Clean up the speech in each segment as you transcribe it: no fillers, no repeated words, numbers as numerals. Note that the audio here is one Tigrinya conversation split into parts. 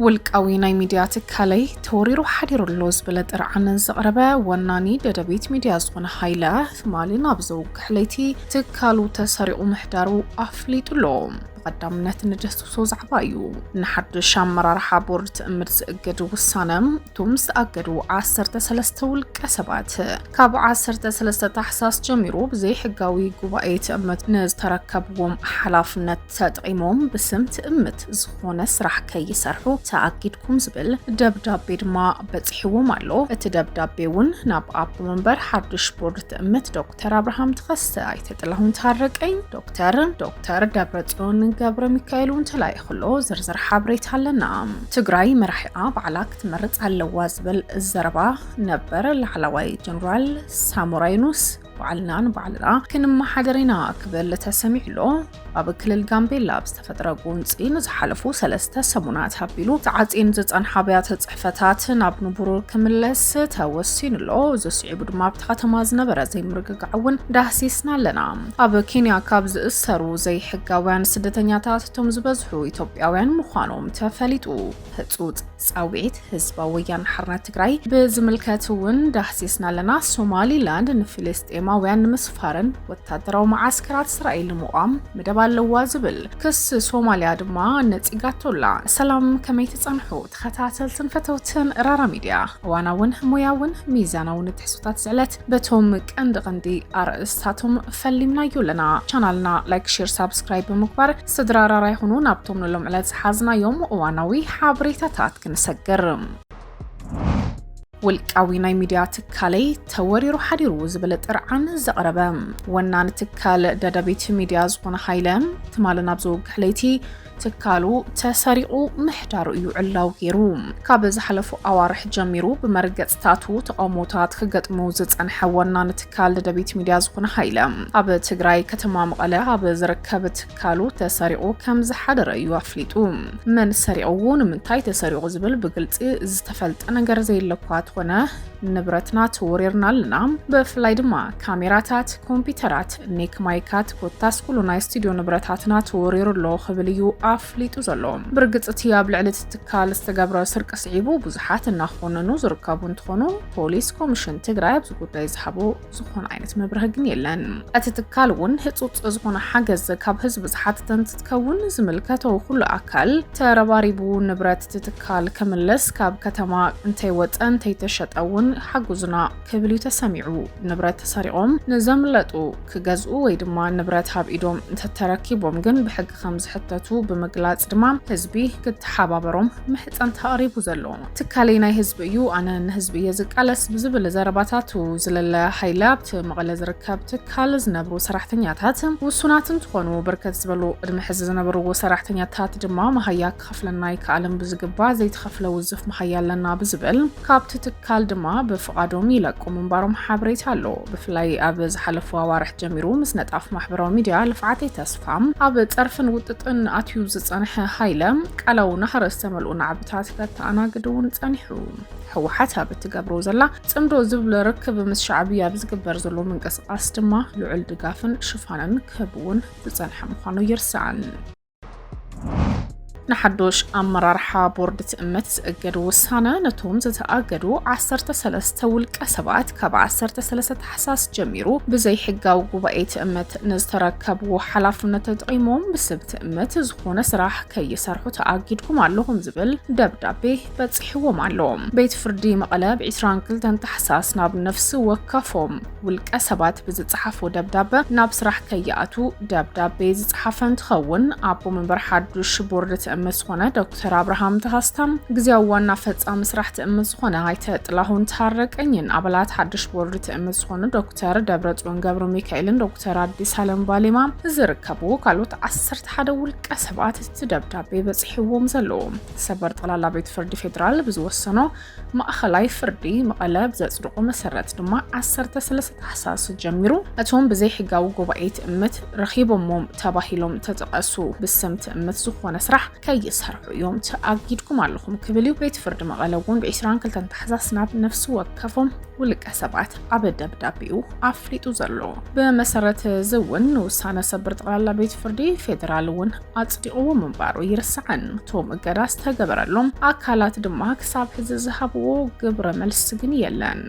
ውልቃዊ ናይ ሚድያ ትካለይ ተወሪሩ ሓዲሩሎ ዝበለ ጥርዓን ዘቕረበ ወናኒ ደደቤት ሚድያ ዝኾነ ሃይለ ትማሊ ናብ ዘውግሕ ትካሉ ተሰሪዑ ምሕዳሩ ኣፍሊጡሎ قدامنا نجسو زعبايو نحدش أمرارح بورد تأمر زأجد والصنم تومس أجدو عصرت سلسته والكسبات كاب عصرت سلسته تحساس جميرو بزي حقاوي قبائي تأمت ناز تركبهم حلافنا تدعيمهم بسم تأمت زخونة سرح كي يسرحو تأكيدكم زبل دبدابيد ما بتحيو مالو اتدبدابيون ناب أب منبر حدش بورد تأمت دكتور أبراهام تخصة يتطلعون تحركين دكتور دبرتون قبر ميكايلون تلاي خلو زرزر حابريت هلنا تقراي مرحقا بعلاك تمرت على اللوازبل الزربة نبر العلوي جنرال ساموراينوس وعلنان بعلنا كن ما حدرينا قبل تسمع له أبكل الجامبيلا بستفترة قونسين زحلفو سلسته سمونات هبيلو تعطين زت عن حبيات صحفتات نابنو برور كملس توسين له زسعيب ما بتختمازنا برزي مرقق عون دهسيسنا لنا أب كينيا كابز السرو زي حقاوان سدتنياتات تومز بزحو إثيوبياوان مخانوم تفليتو هتسود صاويت حزباويان حرنا تقراي بزملكاتون دهسيسنا لنا سومالي لاند فلسطيماوان مسفارن وتدرو معسكرات إسرائيل مقام اللوازبل كس سوماليا دما نتيجاتولا سلام كما يتصنحو تخاتاتلتن فتوتن رارا ميديا واناون موياون ميزاناون تحسوتات زعلت بتوم كند غندي ارئستاتهم فليمنا يولنا شانالنا لايك شير سابسكرايب بمكبر صدرا رارا يخونون ابتوم نلوم على حازنا يوم واناوي حابريتاتات كنسقرم والقاوي ناي ميديا تكالي توريرو حديرو زبل طرعان زقربه ونان تكال ددبيت ميديا زونه هايلم تمالنا بزوق حليتي تكالو تسريعو محدارو يعلاو غيرو كابز حلفو اوارح جميرو بمرقصتاتو تقاموتات كغطمو زصن حونا نتكال ددبيت ميديا زونه هايلم اب تግራይ ከተማ መቀለ اب زركب تكالو تسريعو كم زحدر يوافليطو من سريعو ንምንታይ ተሰሪዑ ዝብል بግልጽ ዝተፈልጠ ነገር ዘይለኳት ሆነ ንብረትና ተወሪርናልና በፍላይ ድማ ካሜራታት ኮምፒውተራት ኔክ ማይካት ኮታስ ኩሉና ስቱዲዮ ንብረታትና ተወሪሩሎ خبልዩ አፍሊጡ ዘሎ ብርግጽቲ ኣብ ልዕልት ትካል ዝተገብረ ስርቅ ስዒቡ ብዙሓት እናኾነኑ ዝርከቡ እንትኾኑ ፖሊስ ኮሚሽን ትግራይ ኣብ ጉዳይ ዝሓቦ ዝኾነ ዓይነት መብርህ ግን የለን እቲ ትካል እውን ህጹጽ ዝኾነ ሓገዝ ካብ ህዝብ ዝሓተተን ትትከውን ዝምልከቶ ኩሉ ኣካል ተረባሪቡ ንብረት ትካል ከመለስ ካብ ከተማ እንተይ ወፀን ተይተሸጠውን ሓጉዝና ክብልዩ ተሰሚዑ ንብረት ተሰሪቆም ንዘምለጡ ክገዝኡ ወይ ድማ ንብረት ሃብ ኢዶም እንተተረኪቦም ግን ብሕጊ ከም ዝሕተቱ بمقلاص دما حزبي كتحاببروم محصن تقريبو زلو تكالي ناي حزب يو انا حزبي يزقالس بزبل زرباتاتو زلل حيلابت مقله زركب تكال زنبرو سراحتنياتات وسوناتن تخونو بركت زبلو ادم حز زنبرو سراحتنياتات دما مهيا كفلناي كعلم بزغبا زي تخفلو زف مهيا لنا بزبل كابت تكال دما بفقادوم يلقو منبارم حبريت አለው بفلاي ابز حلفو وارح جميرو مسنطاف محبرو ميديا لفعتي تسفام اب طرفن وططن اتيو زصنح هايلم قالو نحرس تملؤنا عبታት ከተአናግዱን ጸኒሑ ህወሓት በትገብሮ ዘላ ጽምዶ ዝብል ረክብ ምስ ሻዕብያ ብዝግበር ዘሎ መንቀሳቀስ ድማ ልዑል ድጋፍን ሽፋንን ከብውን ዝጸንሐ ምዃኑ ይርሳን نحدوش أمرارحا بورد تأمت زأجد وسانا نتوم زتأجدو عصرت سلسته والكسبات كاب عصرت سلسة حساس جميرو بزي حقا وقبائي تأمت نزتركب وحلافنا تدعيمهم بسبب تأمت زخونة سراح كي يسرحو تأجدكم علوهم زبل دبدابي بتصحيوهم علوهم بيت فردي مقلب عسران كلتن تحساس ناب نفس وكفهم والكسبات بزتصحفو دبدابة ناب سراح كي يأتو دبدابي زتصحفن تخون عبو من برحادوش بورد مسخونه دكتور ابراهام تهستم غزياو وانا فصام مسرح تمسخونه هايته طلاهون تحرقنين ابلات حدش بورد تمسخونه دكتور دبرጽዮን ገብረ ሚካኤልን دكتور አዲስ አለም ባሌማ ዝርከቡ ካሉት 10 ሓደውል ቀሰባት ትደብዳቤ በጽሕዎም ዘሎ ሰበር ጠላላ ቤት ፍርድ ፌደራል ብዝወሰኖ ማእኸላይ ፍርዲ መቀለብ ዘጽድቁ መሰረት ድማ 13 ታህሳስ ጀሚሩ እቶም በዘይ ሕጋው ጉባኤት እምት ረኺቦም ተባሂሎም ተጠቀሱ ብስምት እምት ዝኾነ ስራሕ ከይሰርሑ እዮም ተኣጊድኩም ኣለኹም ክብልዩ ቤት ፍርዲ መቐለ እውን ብ22 ታሕሳስ ናብ ነፍሲ ወከፎም ውልቀ ሰባት ኣብ ደብዳቤኡ ኣፍሊጡ ዘሎ ብመሰረት ዝውን ውሳነ ሰበር ጠቅላላ ቤት ፍርዲ ፌደራል እውን ኣጽዲቕዎ ምንባሩ ይርስዓን ቶም እገዳ ዝተገበረሎም ኣካላት ድማ ክሳብ ሕዚ ዝሃብዎ ግብረ መልስ ግን የለን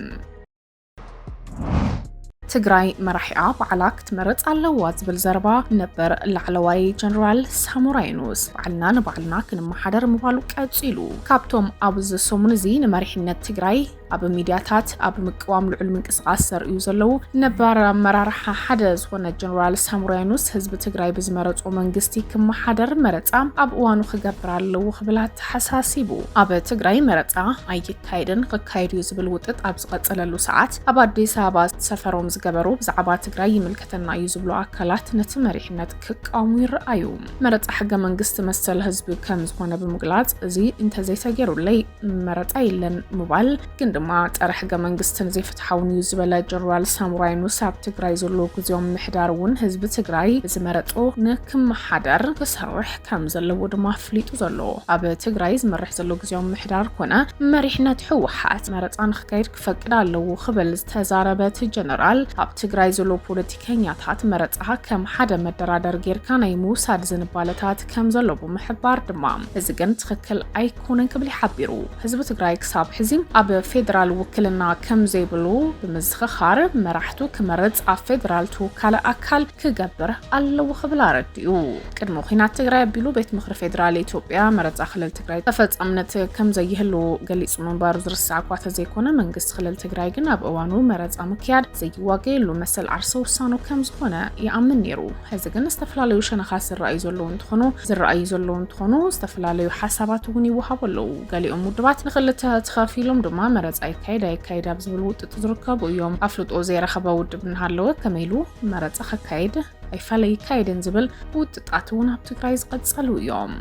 ትግራይ መራሒኣ ባዕላ ክትመርጽ ኣለዋ ዝብል ዘረባ ነበር ላዕለዋይ ጀነራል ሳሞራ የኑስ ባዕልና ንባዕልና ክንመሓደር ምባሉ ቀጺሉ ካብቶም ኣብዚ ሰሙን እዚ ንመሪሕነት ትግራይ ኣብ ሚድያታት ኣብ ምቅዋም ልዑል ምንቅስቃስ ዘርእዩ ዘለው ነበር መራርሓ ሓደ ዝኾነ ጀነራል ሳሞራ የኑስ ህዝቢ ትግራይ ብዝመረጾ መንግስቲ ክመሓደር መረጻ ኣብ እዋኑ ክገብር ኣለዎ ክብላት ተሓሳሲቡ ኣብ ትግራይ መረጻ ኣይካይድን ክካይድ እዩ ዝብል ውጥጥ ኣብ ዝቐጸለሉ ሰዓት ኣብ ኣዲስ ኣበባ ዝተሰፈሮም ዝገበሩ ብዛዕባ ትግራይ ይምልከተና እዩ ዝብሉ ኣካላት ነቲ መሪሕነት ክቃወሙ ይረኣዩ መረጻ ሕገ መንግስቲ መሰል ህዝቢ ከም ዝኾነ ብምግላጽ እዚ እንተዘይተገይሩለይ መረጻ የለን ምባል ግን ድማ ፀረ ሕገ መንግስትን ዘይፍትሓውን እዩ ዝበለ ጀነራል ሳሞራ የኑስ ኣብ ትግራይ ዘሎ ግዜኦም ምሕዳር እውን ህዝቢ ትግራይ ዝመረጾ ንክመሓደር ክሰርሕ ከም ዘለዎ ድማ ኣፍሊጡ ዘሎ ኣብ ትግራይ ዝመርሕ ዘሎ ግዜኦም ምሕዳር ኮነ መሪሕነት ህወሓት መረጻ ንክካይድ ክፈቅድ ኣለዎ ክብል ዝተዛረበት ጀነራል ኣብ ትግራይ ዘሎ ፖለቲከኛታት መረጻ ከም ሓደ መደራደር ጌርካ ናይ ምውሳድ ዝንባለታት ከም ዘሎ ብምሕባር ድማ እዚ ግን ትክክል ኣይኮነን ክብል ይሓቢሩ ህዝቢ ትግራይ ክሳብ ሕዚ ኣብ ፌደራል ውክልና ከም ዘይብሉ ብምዝኽኻር መራሕቱ ክመርጽ ኣብ ፌደራል ተወካለ ኣካል ክገብር ኣለዎ ክብል ኣረዲኡ ቅድሚ ኩናት ትግራይ ኣቢሉ ቤት ምክሪ ፌደራል ኢትዮጵያ መረጻ ክልል ትግራይ ተፈጻምነት ከም ዘይህሉ ገሊጹ ምንባሩ ዝርስዕ እኳ ተዘይኮነ መንግስቲ ክልል ትግራይ ግን ኣብ እዋኑ መረጻ ምክያድ ዘይዋገየሉ መሰል ዓርሰ ውሳኑ ከም ዝኾነ ይኣምን ነይሩ ሕዚ ግን ዝተፈላለዩ ሸነኻት ዝረኣዩ ዘለዉ እንትኾኑ ዝተፈላለዩ ሓሳባት እውን ይወሃቡ ኣለዉ ገሊኦም ውድባት ንክልተ ተኸፊሎም ድማ መረጻ ኣይካይድ ኣብ ዝብል ውጥጥ ዝርከቡ እዮም ኣፍልጦ ዘይረኸበ ውድብ እናሃለወ ከመይሉ መረጻ ክካይድ ኣይካይድን ዝብል ውጥጣት እውን ኣብ ትግራይ ዝቐጸሉ እዮም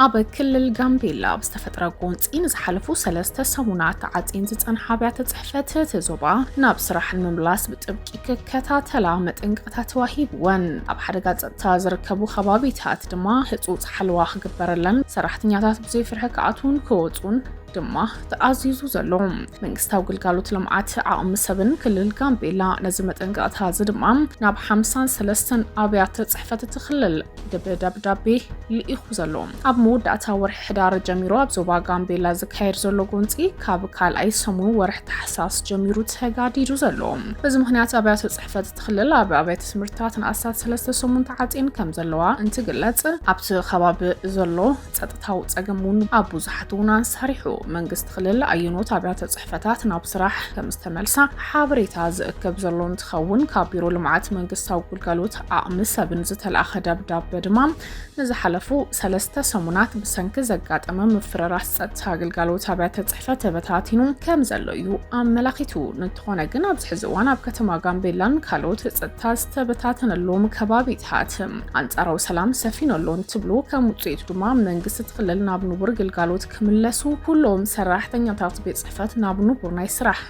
ኣብ ክልል ጋምቤላ ዝተፈጠረ ጎንፂን ዝሓለፉ 3 ሰሙናት ዓጺን ዝጸንሐ ኣብያተ ጽሕፈት ዞባ ናብ ስራሕ ንምምላስ ብጥብቂ ክከታተላ መጠንቀቕታ ተዋሂብወን ኣብ ሓደጋ ጸጥታ ዝርከቡ ከባቢታት ድማ ህጹጽ ሓልዋ ክግበረለን ሰራሕተኛታት ብዘይፍርሒ ከኣቱን ክወጹን ድማ ተኣዚዙ ዘሎ መንግስታዊ ግልጋሎት ልምዓት ዓቕሚ ሰብን ክልል ጋምቤላ ነዚ መጠንቀቕታ ድማ ናብ 53 ኣብያተ ጽሕፈት ትኽልል ደብዳቤ ልኢኹ ዘሎ ኣብ መወዳእታ ወርሒ ሕዳር ጀሚሮ ኣብ ዞባ ጋምቤላ ዝካየድ ዘሎ ጎንፂ ካብ ካልኣይ ሰሙን ወርሒ ታሕሳስ ጀሚሩ ተጋዲዱ ዘሎ በዚ ምክንያት ኣብያተ ጽሕፈት ትኽልል ኣብ ኣብያተ ትምህርትታት ንኣሳት 3 ሰሙን ተዓጺን ከም ዘለዋ እንትግለጽ ኣብቲ ከባቢ ዘሎ ጸጥታዊ ጸገሙን ኣብ ብዙሓት እውን አንሳሪሑ መንግስት ክልል ኣየኖት ኣብያተ ጽሕፈታት ናብ ስራሕ ከም ዝተመልሳ ሓበሬታ ዝእከብ ዘሎ እንትኸውን ካብ ቢሮ ልምዓት መንግስታዊ ግልጋሎት ዓቕሚ ሰብን ዝተለኣኸ ደብዳቤ ድማ ንዝሓለፉ 3 ሰሙናት ብሰንኪ ዘጋጠመ ምፍርራስ ጸጥታ ግልጋሎት ኣብያተ ጽሕፈት ተበታቲኑ ከም ዘሎ እዩ ኣመላኺቱ እንትኾነ ግን ኣብዚ ሕዚ እዋን ኣብ ከተማ ጋምቤላን ካልኦት ጸጥታ ዝተበታተነሎም ከባቢታት አንጻራዊ ሰላም ሰፊነሎ እንትብሉ ከም ውጽኢት ድማ መንግስት ክልል ናብ ንቡር ግልጋሎት ክምለሱ ኩሎም ሰራሕተኛታት ቤት ጽሕፈት ናብ ንቡር ናይ ስራሕ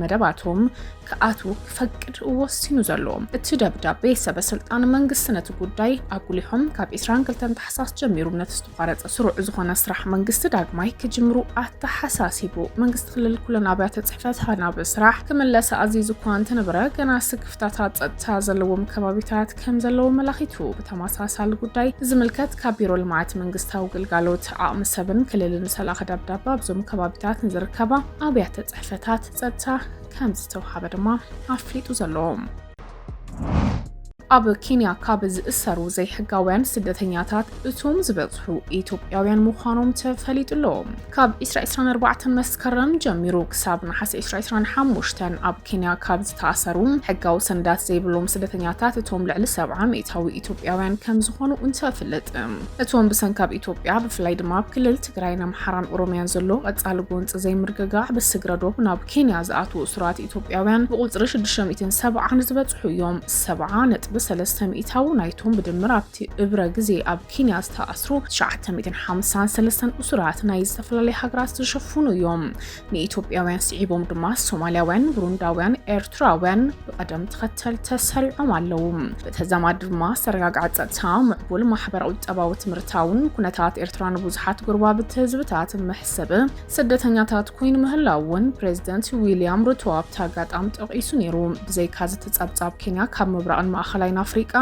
መደባቶም ከኣቱ ክፈቅድ ወሲኑ ዘሎ እቲ ደብዳቤ ሰበስልጣን መንግስቲ ነቲ ጉዳይ ኣጉሊሖም ካብ 22 ታሕሳስ ጀሚሩ ነቲ ዝተቋረፀ ስሩዕ ዝኾነ ስራሕ መንግስቲ ዳግማይ ክጅምሩ ኣተሓሳሲቡ መንግስቲ ክልል ኩለን ኣብያተ ጽሕፈት ናብ ስራሕ ክምለስ ኣዚዙ እኳ እንትነበረ ገና ስክፍታታት ጸጥታ ዘለዎም ከባቢታት ከም ዘለዎ መላኺቱ ብተመሳሳሊ ጉዳይ ዝምልከት ካብ ቢሮ ልምዓት መንግስታዊ ግልጋሎት ዓቕሚ ሰብን ክልልን ዝተለኣኸ ደብዳቤ ኣብዞም ከባቢታት ንዝርከባ ኣብያተ ጽሕፈታት ጸጥታ ከም ዝተወሃበ ድማ ኣፍሊጡ ዘሎ ኣብ ኬንያ ካብ ዝእሰሩ ዘይሕጋውያን ስደተኛታት እቶም ዝበጽሑ ኢትዮጵያውያን ምዃኖም ተፈሊጡሎ ካብ 24 መስከረም ጀሚሩ ክሳብ ናሓሴ 2025 ኣብ ኬንያ ካብ ዝተኣሰሩ ሕጋዊ ሰነዳት ዘይብሎም ስደተኛታት እቶም ልዕሊ 70 ሚእታዊ ኢትዮጵያውያን ከም ዝኾኑ እንተፍልጥ እቶም ብሰንካብ ኢትዮጵያ ብፍላይ ድማ ኣብ ክልል ትግራይን ኣምሓራን ኦሮምያን ዘሎ ቀጻሊ ጎንፂ ዘይምርግጋዕ ብስግረዶብ ናብ ኬንያ ዝኣትዉ እሱራት ኢትዮጵያውያን ብቁጽሪ 670 ዝበጽሑ እዮም 70 300 ናይቶም ብድምር ኣብቲ እብረ ግዜ ኣብ ኬንያ ዝተኣስሩ 953 እሱራት ናይ ዝተፈላለዩ ሃገራት ዝሽፍኑ እዮም። ንኢትዮጵያውያን ስዒቦም ድማ ሶማልያውያን፣ ብሩንዳውያን፣ ኤርትራውያን ብቀደም ተኸተል ተሰሪዖም ኣለዉ። በተዛማዲ ድማ ዝተረጋግዐ ጸጥታ ምዕቡል ማሕበራዊ ቁጠባዊ ትምህርታውን ኩነታት ኤርትራን ብዙሓት ጎረባብቲ ህዝብታት መሕሰብ ስደተኛታት ኮይኑ ምህላውን ፕሬዚደንት ዊልያም ሩቶ ኣብቲ ኣጋጣሚ ጠቂሱ ነይሩ። ብዘይካ ዝተጸብጻብ ኬንያ ካብ ምብራቕን ማእኸላይን ኣፍሪቃ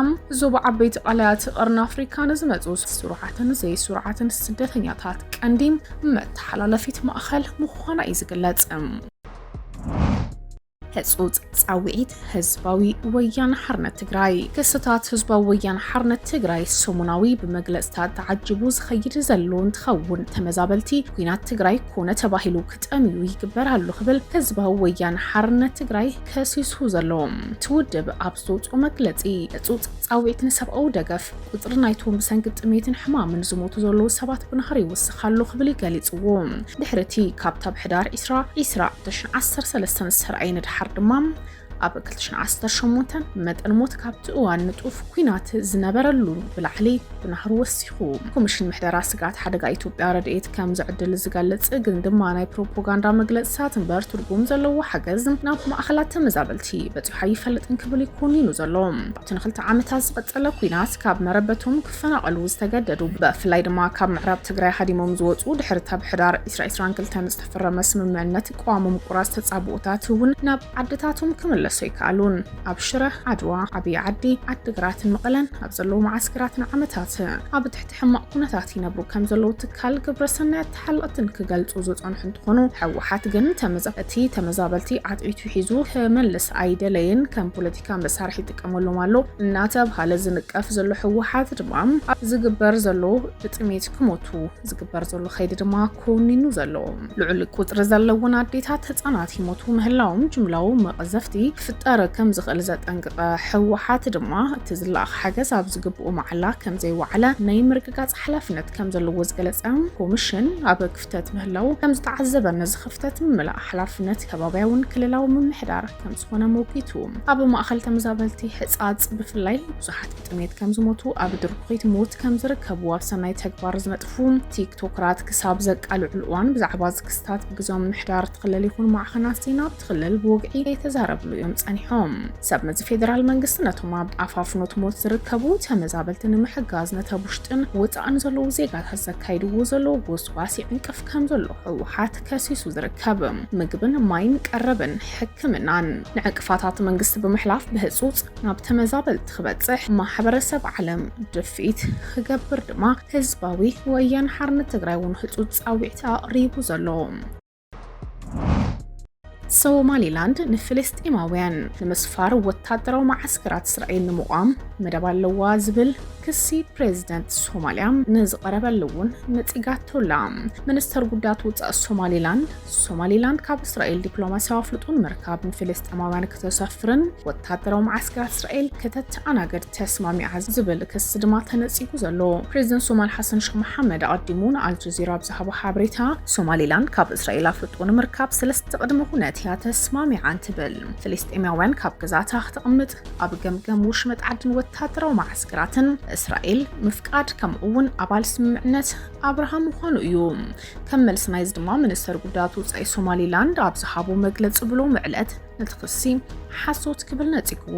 ዞባ ዓበይቲ ቃላያት ቀርኒ ኣፍሪካ ንዝመጹ ስሩዓትን ዘይስሩዓትን ስደተኛታት ቀንዲ መተሓላለፊት ማእኸል ምዃና እዩ ዝግለጽ። ህጹጽ ጻውዒት ህዝባዊ ወያነ ሓርነት ትግራይ ክስታት ህዝባዊ ወያነ ሓርነት ትግራይ ሰሙናዊ ብመግለጽታት ተዓጅቡ ዝኸይድ ዘሎ እንትኸውን ተመዛበልቲ ኩናት ትግራይ ኮነ ተባሂሉ ክጠምዩ ይግበራሉ ክብል ህዝባዊ ወያነ ሓርነት ትግራይ ከሲሱ ዘሎ ትውድብ ኣብ ዝወፅኦ መግለጺ ህጹጽ ጻውዒት ንሰብኣዊ ደገፍ ቁጽሪ ናይቶም ብሰንኪ ጥሜትን ሕማምን ዝሞቱ ዘለዉ ሰባት ብንኽሪ ይውስኻሉ ክብል ገሊጽዎ። ድሕርቲ ካብታ ብሕዳር 2013 ዝተሰርዐ ንድሓር ድማ ኣብ 2018 መጠን ሞት ካብቲ እዋን ንጡፍ ኩናት ዝነበረሉ ብላዕሊ ብናህሩ ወሲኹ። ኮሚሽን ምሕደራ ስጋት ሓደጋ ኢትዮጵያ ረድኤት ከም ዝዕድል ዝገልጽ ግን ድማ ናይ ፕሮፓጋንዳ መግለጽታት እምበር ትርጉም ዘለዎ ሓገዝ ናብ ማእኸላት ተመዛበልቲ በፂሑ ኣይፈልጥን ክብል ይኮኒኑ ዘሎ። ኣብቲ ንክልተ ዓመታት ዝቐጸለ ኩናት ካብ መረበቶም ክፈናቐሉ ዝተገደዱ ብፍላይ ድማ ካብ ምዕራብ ትግራይ ሃዲሞም ዝወፁ ድሕሪ ኣብ ሕዳር 2022 ዝተፈረመ ስምምዕነት ቀዋሞም ቁራጽ ተጻብኦታት እውን ናብ ዓድታቶም ክምለሱ ይካሉን። ኣብ ሽረ፣ ዓድዋ፣ ዓብይ ዓዲ፣ ዓዲግራትን መቐለን ኣብ ዘለዉ ማዓስከራትን ዓመታት ኣብ ትሕቲ ሕማቕ ኩነታት ይነብሩ ከም ዘለዉ ትካል ግብረሰናይ ተሓለቕትን ክገልጹ ዝጸንሑ እንትኾኑ ሕወሓት ግን ተመዛበልቲ ዓጥቂቱ ሒዙ ክመልስ ኣይደለየን ከም ፖለቲካ መሳርሒ ይጥቀመሎም ኣሎ እናተባህለ ዝንቀፍ ዘሎ ሕወሓት ድማ ዝግበር ዘሎ ብጥሜት ክሞቱ ዝግበር ዘሎ ከይዲ ድማ ኮኒኑ ዘሎ ልዑል ቁጽሪ ዘለዎን ኣዴታት ህጻናት ይሞቱ ምህላዎም ጅምላዊ መቐዘፍቲ ፍጠረ ከም ዝኽእል ዘጠንቅቐ ሕወሓት ድማ እቲ ዝለኣኽ ሓገዝ ኣብ ዝግብኡ መዓላ ከም ዘይወዓለ ናይ ምርግጋጽ ሓላፍነት ከም ዘለዎ ዝገለጸ ኮሚሽን ኣብ ክፍተት ምህላው ከም ዝተዓዘበ ነዚ ክፍተት ምምላእ ሓላፍነት ከባቢያውን ክልላዊ ምምሕዳር ከም ዝኾነ መውቂቱ ኣብ ማእኸል ተመዛበልቲ ሕጻጽ ብፍላይ ብዙሓት ብጥሜት ከም ዝሞቱ ኣብ ድርኩት ሞት ከም ዝርከቡ ኣብ ሰናይ ተግባር ዝነጥፉ ቲክቶክራት ክሳብ ዘቃልዑ እዋን ብዛዕባ ዝክስታት ብግዞም ምሕዳር ትኽልል ይኹን ማዕኸናት ዜና ብትኽልል ብወግዒ የተዛረብሉ እዮም ጸኒሖም። ሰብ መዚ ፌደራል መንግስቲ ነቶም ኣብ ኣፋፍኖት ሞት ዝርከቡ ተመዛበልቲ ንምሕጋዝ ነተብ ውሽጥን ወፃእን ዘለዉ ዜጋታት ዘካይድዎ ዘለዉ ጎስጓስ ይዕንቅፍ ከም ዘሎ ሕወሓት ከሲሱ ዝርከብ ምግብን ማይን ቀረብን ሕክምናን ንዕንቅፋታት መንግስቲ ብምሕላፍ ብህጹጽ ናብ ተመዛበልቲ ክበጽሕ ማሕበረሰብ ዓለም ድፊት ክገብር ድማ ህዝባዊ ወያነ ሓርነት ትግራይ እውን ህጹጽ ጻውዒት ኣቕሪቡ ዘሎ። ሶማሊላንድ ንፍልስጤማውያን ንምስፋር ወታደራዊ ማዓስከራት እስራኤል ንምቋም መደብ ኣለዋ ዝብል ክሲ ፕሬዚደንት ሶማሊያ ንዝቀረበሉን ነጽጋቶላ ሚኒስተር ጉዳያት ወጻእ ሶማሊላንድ ካብ እስራኤል ዲፕሎማሲያዊ ፍልጡን መርከብ ንፍልስጤማውያን ከተሰፍርን ወታደራዊ ማዓስከራት እስራኤል ከተተኣናገድ ተስማሚዓ ዝብል ክስ ድማ ተነጺጉ ዘሎ ፕሬዚደንት ሶማል ሐሰን ሼክ መሐመድ ኣቀዲሙን አልጀዚራ ብዛዕባ ሓበሬታ ሶማሊላንድ ካብ እስራኤል ፍልጡን መርከብ ሰለስተ ቅድመ ሁነት ተስማሚዓ እንትብል ፍልስጤማውያን ካብ ግዛታ ክትቕምጥ ኣብ ገምገም ውሽመጥ ዓድን ወታደራዊ ማዓስከራትን እስራኤል ምፍቃድ ከምኡውን ኣባል ስምምዕነት አብርሃም ምዃኑ እዩ። ከም መልስ ናይዝ ድማ ሚኒስተር ጉዳያት ወጻኢ ሶማሊላንድ ኣብ ዝሃቦ መግለጺ ብሎ ምዕለት ነትክሲ ሓሶት ክብል ነጽግዎ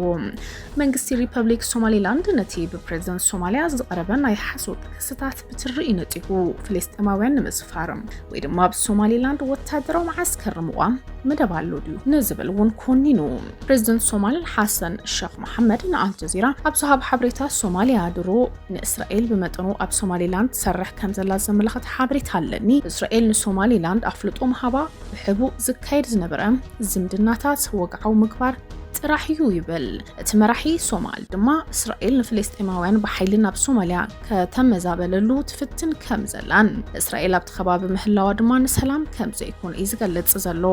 መንግስቲ ሪፐብሊክ ሶማሊላንድ ነቲ ብፕሬዚደንት ሶማሊያ ዝቀረበ ናይ ሓሶት ክስታት ብትርኢ ነጽጉ ፍልስጤማውያን ንምስፋር ወይ ድማ ብሶማሊላንድ ወታደራዊ ማዓስከር ምቋም መደባሉ ድዩ ንዝብል እውን ኮኒኑ ፕሬዚደንት ሶማል ሐሰን ሼክ መሐመድ ንአልጀዚራ ኣብ ዝሃብ ሓበሬታ ሶማሊያ ድሮ ንእስራኤል ብመጠኑ ኣብ ሶማሊላንድ ሰርሕ ከም ዘላ ዘመልክት ሓበሬታ ኣለኒ እስራኤል ንሶማሊላንድ ኣፍልጦ መሃባ ብሕቡእ ዝካየድ ዝነበረ ዝምድናታት ወግዓዊ ምግባር ጥራሕዩ ይብል እቲ መራሒ ሶማል ድማ እስራኤል ንፍልስጤማውያን ብሓይሊ ናብ ሶማሊያ ከተመዛበለሉ ትፍትን ከም ዘላን እስራኤል ኣብቲ ከባቢ ምህላዋ ድማ ንሰላም ከም ዘይኮን እዩ ዝገልጽ ዘሎ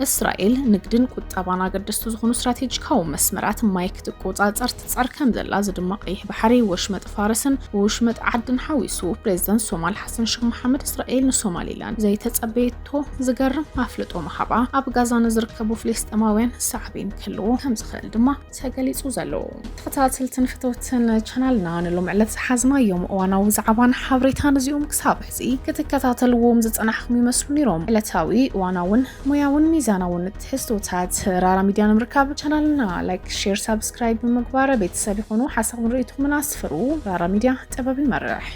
እስራኤል ንግድን ቁጠባን ኣገደስቲ ዝኾኑ ስትራቴጂካዊ መስመራት ማይ ክትቆጻጸር ትጻር ከም ዘላ ዝድማ ቀይሕ ባሕሪ ወሽመጥ ፋርስን ወሽመጥ ዓድን ሓዊሱ ፕሬዚደንት ሶማል ሐሰን ሼክ መሐመድ እስራኤል ንሶማሊላንድ ዘይተጸበየቶ ዝገርም ኣፍልጦ መሃባ ኣብ ጋዛ ንዝርከቡ ፍልስጤማውያን ሳዕቤን ከልዎ ከም زخل دما تقليصو زلو تخاتلتن فتوتن channelنا نلوم علت حزنا يوم وانا وزعبان حبريتان زيوم كساب حزي كتكتاتلو مزتصنحكم يመስሉ ኒሮም ዕለታዊ ዋናውን ሙያውን ሚዛናውን ተስተውታት ራራ ሚዲያ ንምርካብ ቻናልና ላይክ ሼር ሰብስክራይብ በመግባር ቤተሰብ ሆኖ ሐሳቡን ርኢቱን አስፍሩ ራራ ሚዲያ ጥበብ ይመርሕ